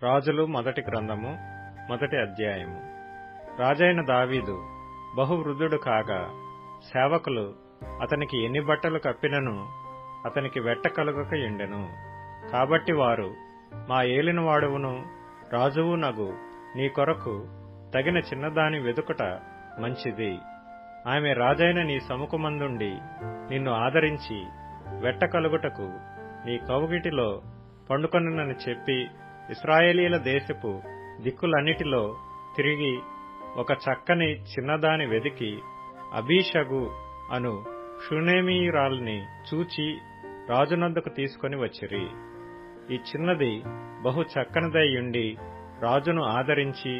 రాజులు మొదటి గ్రంథము మొదటి అధ్యాయము. రాజైన దావీదు బహువృద్ధుడు కాగా సేవకులు అతనికి ఎన్ని బట్టలు కప్పినను అతనికి వెట్ట కలుగక ఎండెను. కాబట్టి వారు, మా ఏలినవాడవును రాజువు నగు నీ కొరకు తగిన చిన్నదాని వెదుకుట మంచిది. ఆమె రాజైన నీ సముఖమందుండి నిన్ను ఆదరించి వెట్ట కలుగుటకు నీ కౌగిటిలో పండుకొనునని చెప్పి ఇశ్రాయేలీల దేశపు దిక్కులన్నిటిలో తిరిగి ఒక చక్కని చిన్నదాని వెదికి అబీషగు అను షూనేమీయురాలిని చూచి రాజునొద్దకు తీసుకొని వచ్చిరి. ఈ చిన్నది బహు చక్కనిదయ్యుండి రాజును ఆదరించి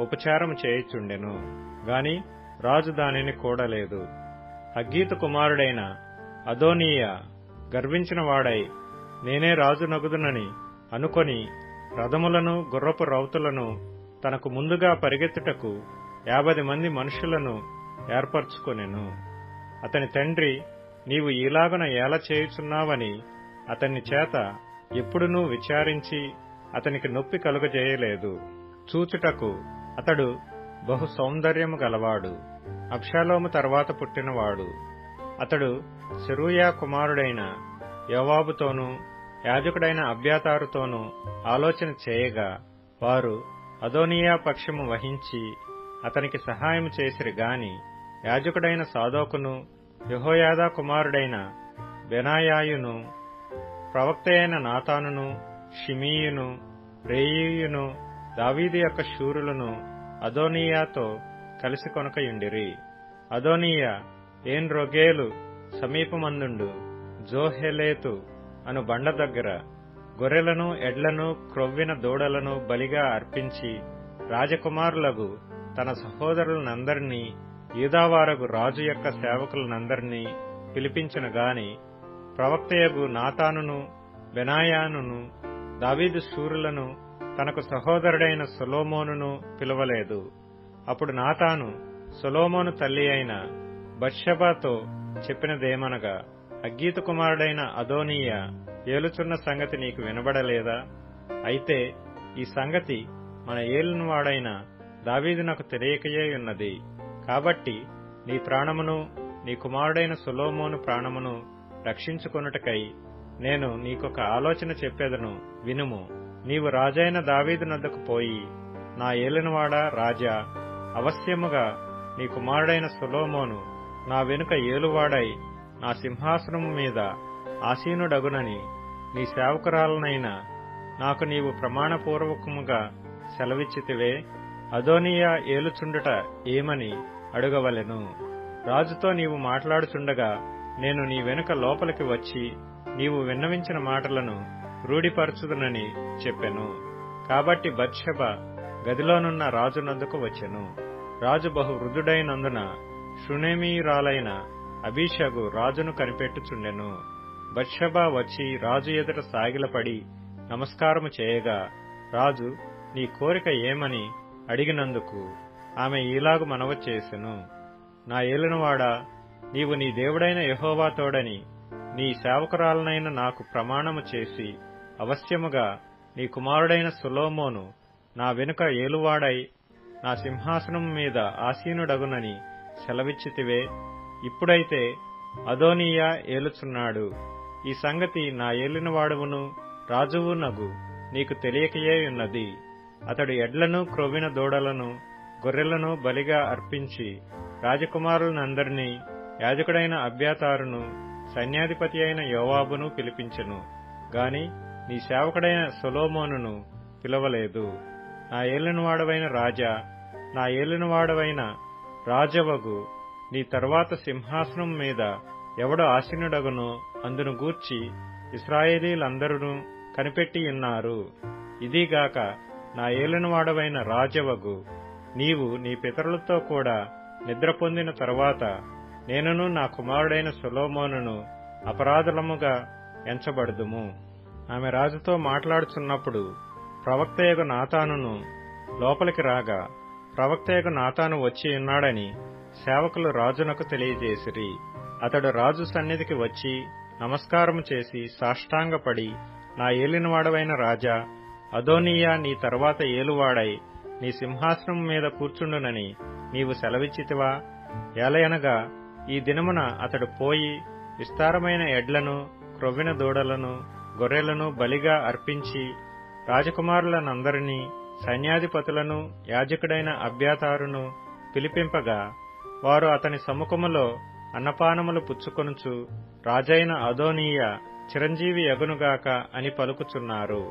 ఉపచారము చేయుచుండెను గాని రాజు దానిని కూడలేదు. హగ్గీతు కుమారుడైన అదోనీయా గర్వించిన వాడై నేనే రాజు నగుదునని అనుకొని రథములను గుర్రపు రౌతులను తనకు ముందుగా పరిగెత్తుటకు 50 మంది మనుషులను ఏర్పరచుకొనెను. అతని తండ్రి, నీవు ఈలాగున ఏల చేయుచున్నావని అతని చేత ఎప్పుడునూ విచారించి అతనికి నొప్పి కలుగజేయలేదు. చూచుటకు అతడు బహు సౌందర్యము గలవాడు. అబ్షాలోము తర్వాత పుట్టినవాడు. అతడు సెరూయా కుమారుడైన యోవాబుతోనూ యాజకుడైన అబ్యాతారుతోనూ ఆలోచన చేయగా వారు అదోనీయా పక్షము వహించి అతనికి సహాయం చేసిరి గాని యాజకుడైన సాదోకును యెహోయాదా కుమారుడైన బెనాయాయును ప్రవక్తయైన నాతానును షిమీయును రేయీయును దావీదు యొక్క శూరులను అదోనీయాతో కలిసి కొనకయుండిరి. అదోనీయా ఏన్ రొగేలు సమీపమందుండు జోహెలేతు అను బండ దగ్గర గొర్రెలను ఎడ్లను క్రొవ్విన దూడలను బలిగా అర్పించి రాజకుమారులకు తన సహోదరులనందరినీ యూదావారగు రాజు యొక్క సేవకులనందరినీ పిలిపించిన గాని ప్రవక్తయగు నాతానును బెనాయానును దావీదు శూరులను తనకు సహోదరుడైన సొలొమోనును పిలవలేదు. అప్పుడు నాతాను సొలొమోను తల్లి అయిన బత్షెబతో చెప్పినదేమనగా, హగ్గీతు కుమారుడైన అదోనీయా ఏలుచున్న సంగతి నీకు వినబడలేదా? అయితే ఈ సంగతి మన ఏలినవాడైన దావీదునకు తెలియకయే ఉన్నది. కాబట్టి నీ ప్రాణమును నీ కుమారుడైన సొలొమోను ప్రాణమును రక్షించుకొనుటకై నేను నీకొక ఆలోచన చెప్పేదను, వినుము. నీవు రాజైన దావీదునొద్దకు పోయి, నా ఏలినవాడా రాజా, అవశ్యముగా నీ కుమారుడైన సొలొమోను నా వెనుక ఏలువాడై నా సింహాసనము మీద ఆసీనుడగునని నీ సేవకురాలనైన నాకు నీవు ప్రమాణపూర్వకముగా సెలవిచ్చితివే. అదోనీయా ఏలుచుండుట ఏమని అడుగవలెను. రాజుతో నీవు మాట్లాడుచుండగా నేను నీ వెనుక లోపలికి వచ్చి నీవు విన్నవించిన మాటలను రూఢిపరచుదునని చెప్పెను. కాబట్టి బత్షెబ గదిలోనున్న రాజునొద్దకు వచ్చెను. రాజు బహు వృద్ధుడైనందున షూనేమీయురాలైన అబీషగు రాజును కనిపెట్టుచుండెను. బత్షెబ వచ్చి రాజు ఎదుట సాగిలపడి నమస్కారము చేయగా రాజు నీ కోరిక ఏమని అడిగినందుకు ఆమె ఈలాగు మనవి చేసెను, నా ఏలినవాడా, నీవు నీ దేవుడైన యెహోవా తోడని నీ సేవకురాలనైన నాకు ప్రమాణము చేసి అవశ్యముగా నీ కుమారుడైన సొలొమోను నా వెనుక ఏలువాడై నా సింహాసనం మీద ఆసీనుడగునని సెలవిచ్చితివే. ఇప్పుడైతే అదోనీయా ఏలుచున్నాడు. ఈ సంగతి నా ఏలినవాడవును రాజువు నగు నీకు తెలియకయే ఉన్నది. అతడు ఎడ్లను క్రొవ్విన దూడలను గొర్రెలను బలిగా అర్పించి రాజకుమారులనందరినీ యాజకుడైన అబ్యాతారును సైన్యాధిపతి అయిన యోవాబును పిలిపించెను గాని నీ సేవకుడైన సొలొమోనును పిలవలేదు. నా ఏలినవాడవైన రాజా, నా ఏలినవాడవైన రాజవగు నీ తరువాత సింహాసనం మీద ఎవడు ఆసీనుడగునో అందును గూర్చి ఇశ్రాయేలీలందరూ కనిపెట్టియున్నారు. ఇదిగాక నా ఏలినవాడవైన రాజవగు నీవు నీ పితరులతో కూడా నిద్ర పొందిన తరువాత నేనును నా కుమారుడైన సొలొమోనును అపరాధులముగా ఎంచబడుదుము. ఆమె రాజుతో మాట్లాడుచున్నప్పుడు ప్రవక్తయగు నాతానును లోపలికి రాగా ప్రవక్తయగు నాతాను వచ్చి ఉన్నాడని సేవకులు రాజునకు తెలియజేసిరి. అతడు రాజు సన్నిధికి వచ్చి నమస్కారము చేసి సాష్టాంగపడి, నా ఏలినవాడవైన రాజా, అదోనీయా నీ తరువాత ఏలువాడై నీ సింహాసనం మీద కూర్చుండునని నీవు సెలవిచ్చితివా? ఏలయనగా ఈ దినమున అతడు పోయి విస్తారమైన ఎడ్లను, క్రొవ్విన దూడలను, గొర్రెలను బలిగా అర్పించి రాజకుమారులనందరినీ, సైన్యాధిపతులను, యాజకుడైన అబ్యాతారును పిలిపింపగా వారు అతని సముఖములో అన్నపానములు పుచ్చుకొనుచు రాజైన అదోనీయా చిరంజీవి యగునుగాక అని పలుకుచున్నారు.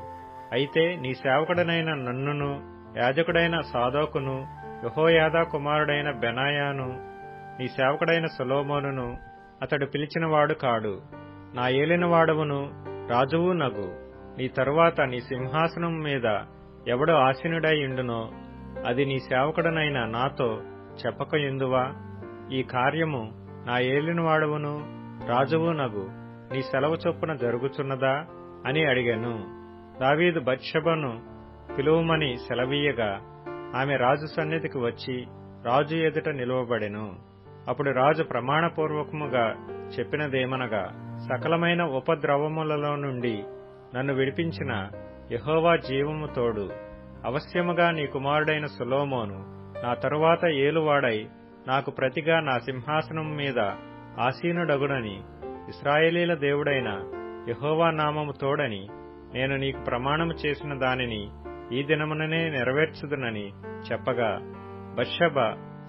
అయితే నీ సేవకుడనైన నన్నును, యాజకుడైన సాదోకును, యెహోయాదా కుమారుడైన బెనాయాను, నీ సేవకుడైన సొలొమోనును అతడు పిలిచినవాడు కాడు. నా ఏలినవాడవును రాజువు నగు నీ తరువాత నీ సింహాసనం మీద ఎవడు ఆసీనుడై ఉండునో అది నీ సేవకుడనైన నాతో చెప్పకయుందువా? ఈ కార్యము నా ఏలినవాడవును రాజువు నగు నీ సెలవు చొప్పున జరుగుచున్నదా అని అడిగాను. దావీదు బత్షెబను పిలువమని సెలవీయగా ఆమె రాజు సన్నిధికి వచ్చి రాజు ఎదుట నిలువబడెను. అప్పుడు రాజు ప్రమాణపూర్వకముగా చెప్పినదేమనగా, సకలమైన ఉపద్రవములలో నుండి నన్ను విడిపించిన యెహోవా జీవము తోడు, అవశ్యముగా నీ కుమారుడైన సొలొమోను నా తరువాత ఏలువాడై నాకు ప్రతిగా నా సింహాసనం మీద ఆసీనుడగునని ఇశ్రాయేలీల దేవుడైన యెహోవా నామము తోడని నేను నీకు ప్రమాణము చేసిన దానిని ఈ దినముననే నెరవేర్చుదునని చెప్పగా, బత్షెబ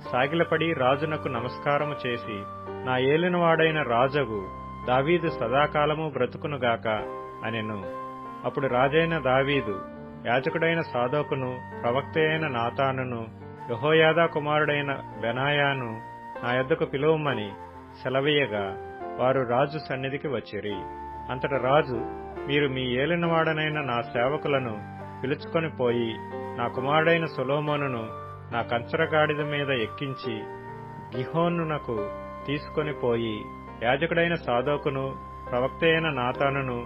సాగిలపడి రాజునకు నమస్కారము చేసి, నా ఏలినవాడైన రాజగు దావీదు సదాకాలము బ్రతుకునుగాక అనెను. అప్పుడు రాజైన దావీదు యాజకుడైన సాదోకును, ప్రవక్త అయిన నాతానును, యెహోయాదా కుమారుడైన బెనాయాను నా యొద్దకు పిలువమని సెలవీయగా వారు రాజు సన్నిధికి వచ్చిరి. అంతట రాజు, మీరు మీ ఏలినవాడనైన నా సేవకులను పిలుచుకొని పోయి నా కుమారుడైన సొలొమోనును నా కంచరగాడిద మీద ఎక్కించి గిహోనునకు తీసుకొని పోయి యాజకుడైన సాదోకును, ప్రవక్త అయిన నాతానును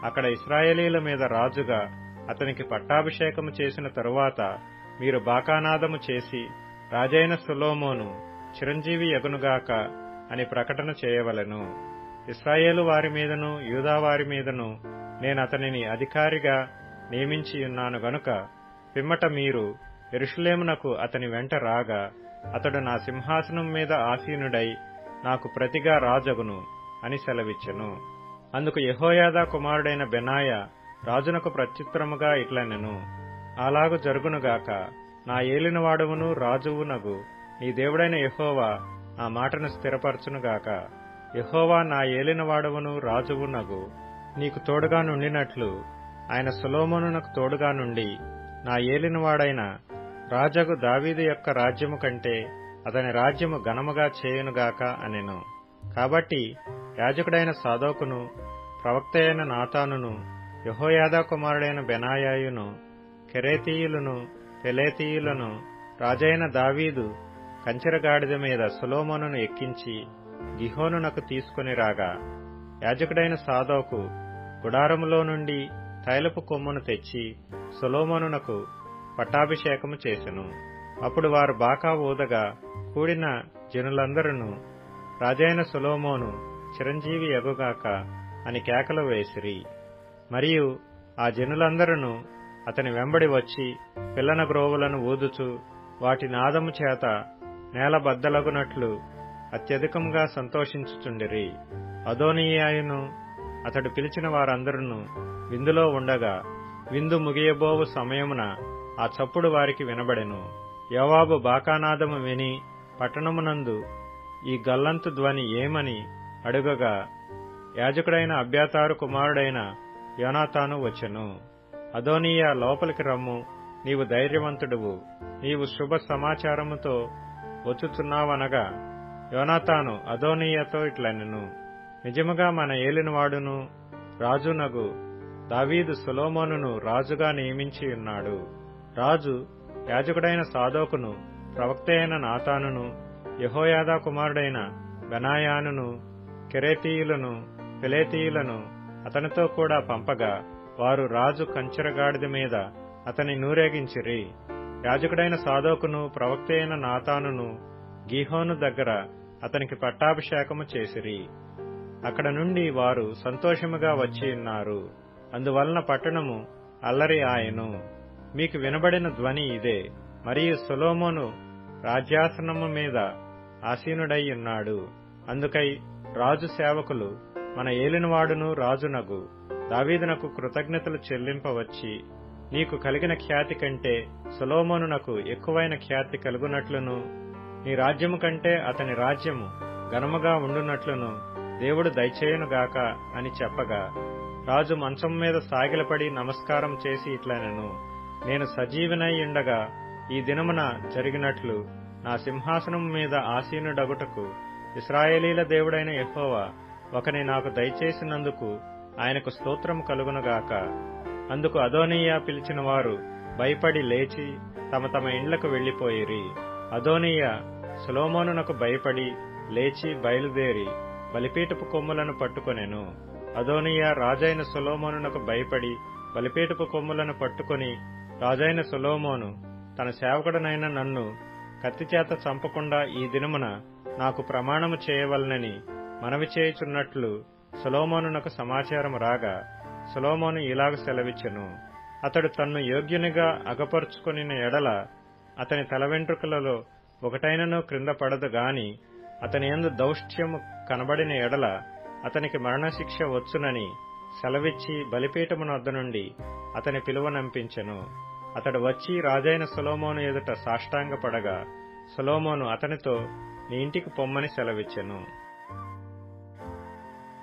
అక్కడ ఇశ్రాయేలీల మీద రాజుగా అతనికి పట్టాభిషేకము చేసిన తరువాత మీరు బాకానాదము చేసి రాజైన సొలొమోను చిరంజీవి యగునుగాక అని ప్రకటన చేయవలెను. ఇశ్రాయేలు వారి మీదను యూదా వారి మీదను నేనతనిని అధికారిగా నియమించియున్నాను గనుక పిమ్మట మీరు యెరూషలేమునకు అతని వెంట రాగా అతడు నా సింహాసనం మీద ఆసీనుడై నాకు ప్రతిగా రాజగును అని సెలవిచ్చెను. అందుకు యెహోయాదా కుమారుడైన బెనాయా రాజునకు ప్రత్యుత్తరముగా ఇట్లనెను, అలాగు జరుగునుగాక. నా ఏలినవాడవును రాజువునగు నీ దేవుడైన యెహోవా ఆ మాటను స్థిరపరచునుగాక. యెహోవా నా ఏలినవాడవును రాజువునగు నీకు తోడుగా నుండినట్లు ఆయన సొలొమోనునకు తోడుగా నుండి నా ఏలినవాడైన రాజగు దావీదు యొక్క రాజ్యము కంటే అతని రాజ్యము ఘనముగా చేయునుగాక అనెను. కాబట్టి యాజకుడైన సాదోకును, ప్రవక్త అయిన నాతానును, యెహోయాదా కుమారుడైన బెనాయాయును, కెరేతీయులను, పెలేతీయులను రాజైన దావీదు కంచెరగాడిద మీద సొలొమోనును ఎక్కించి గిహోనునకు తీసుకుని రాగా యాజకుడైన సాదోకు గుడారములో నుండి తైలపు కొమ్మును తెచ్చి సొలొమోనునకు పట్టాభిషేకము చేసెను. అప్పుడు వారు బాకా ఊదగా కూడిన జనులందరూ రాజైన సొలొమోను చిరంజీవి యగుగాక అని కేకలు వేసిరి. మరియు ఆ జనులందరూ అతని వెంబడి వచ్చి పిల్లన గ్రోవులను ఊదుచు వాటి నాదము చేత నేల బద్దలగునట్లు అత్యధికంగా సంతోషించుచుండిరి. అదోనీయాయును అతడు పిలిచిన వారందరూ విందులో ఉండగా విందు ముగియబోవు సమయమున ఆ చప్పుడు వారికి వినబడెను. యోవాబు బాకానాదము విని పట్టణమునందు ఈ గల్లంతు ధ్వని ఏమని అడుగగా యాజకుడైన అబ్యాతారు కుమారుడైన యోనాతాను వచ్చెను. అదోనీయా, లోపలికి రమ్ము, నీవు ధైర్యవంతుడువు, నీవు శుభ సమాచారముతో వచ్చుచున్నావనగా యోనాతాను అదోనీయాతో ఇట్లనెను, నిజముగా మన ఏలినవాడును రాజునగు దావీదు సొలొమోనును రాజుగా నియమించియున్నాడు. రాజు యాజకుడైన సాదోకును, ప్రవక్త అయిన నాతానును, యెహోయాదా కుమారుడైన బెనాయానును, కెరేతీయులను, పెలేతీయులను అతనితో కూడా పంపగా వారు రాజు కంచెరగాడిద మీద అతని నూరేగించిరి. యాజకుడైన సాదోకును, ప్రవక్త అయిన నాతానును గీహోను దగ్గర అతనికి పట్టాభిషేకము చేసిరి. అక్కడ నుండి వారు సంతోషముగా వచ్చియున్నారు. అందువలన పట్టణము అల్లరి ఆయను. మీకు వినబడిన ధ్వని ఇదే. మరియు సొలొమోను రాజ్యాసనము మీద ఆసీనుడై ఉన్నాడు. అందుకై రాజు సేవకులు మన ఏలినవాడును రాజునగు దావీదునకు కృతజ్ఞతలు చెల్లింపవచ్చి, నీకు కలిగిన ఖ్యాతి కంటే సొలొమోనునకు ఎక్కువైన ఖ్యాతి కలుగునట్లును, నీ రాజ్యము కంటే అతని రాజ్యము ఘనముగా ఉండునట్లును దేవుడు దయచేయునుగాక అని చెప్పగా, రాజు మంచం మీద సాగిలపడి నమస్కారం చేసి ఇట్లనెను, నేను సజీవనై ఉండగా ఈ దినమున జరిగినట్లు నా సింహాసనం మీద ఆసీనుడగుటకు ఇశ్రాయేలీల దేవుడైన యెహోవా ఒకని నాకు దయచేసినందుకు ఆయనకు స్తోత్రము కలుగునుగాక. అందుకు అదోనీయా పిలిచిన వారు భయపడి లేచి తమ తమ ఇండ్లకు వెళ్లిపోయిరి. అదోనీయా సొలొమోనునకు భయపడి లేచి బయలుదేరి బలిపీఠపు కొమ్ములను పట్టుకొనెను. అదోనీయా రాజైన సొలొమోనునకు భయపడి బలిపీఠపు కొమ్ములను పట్టుకొని, రాజైన సొలొమోను తన సేవకుడనైన నన్ను కత్తిచేత చంపకుండా ఈ దినమున నాకు ప్రమాణము చేయవలనని మనవి చేయుచున్నట్లు సొలొమోనునకు సమాచారం రాగా, సొలొమోను ఇలాగ సెలవిచ్చెను, అతడు తన్ను యోగ్యునిగా అగపరుచుకొనిన ఎడల అతని తల వెంట్రుకలలో ఒకటైనను క్రింద పడదు గాని, అతని యందు దౌష్ట్యము కనబడిన ఎడల అతనికి మరణశిక్ష వచ్చునని సెలవిచ్చి బలిపీఠమునొద్ద నుండి అతని పిలువనంపించెను. అతడు వచ్చి రాజైన సొలొమోను ఎదుట సాష్టాంగపడగా, సొలొమోను అతనితో నీ ఇంటికి పొమ్మని సెలవిచ్చెను.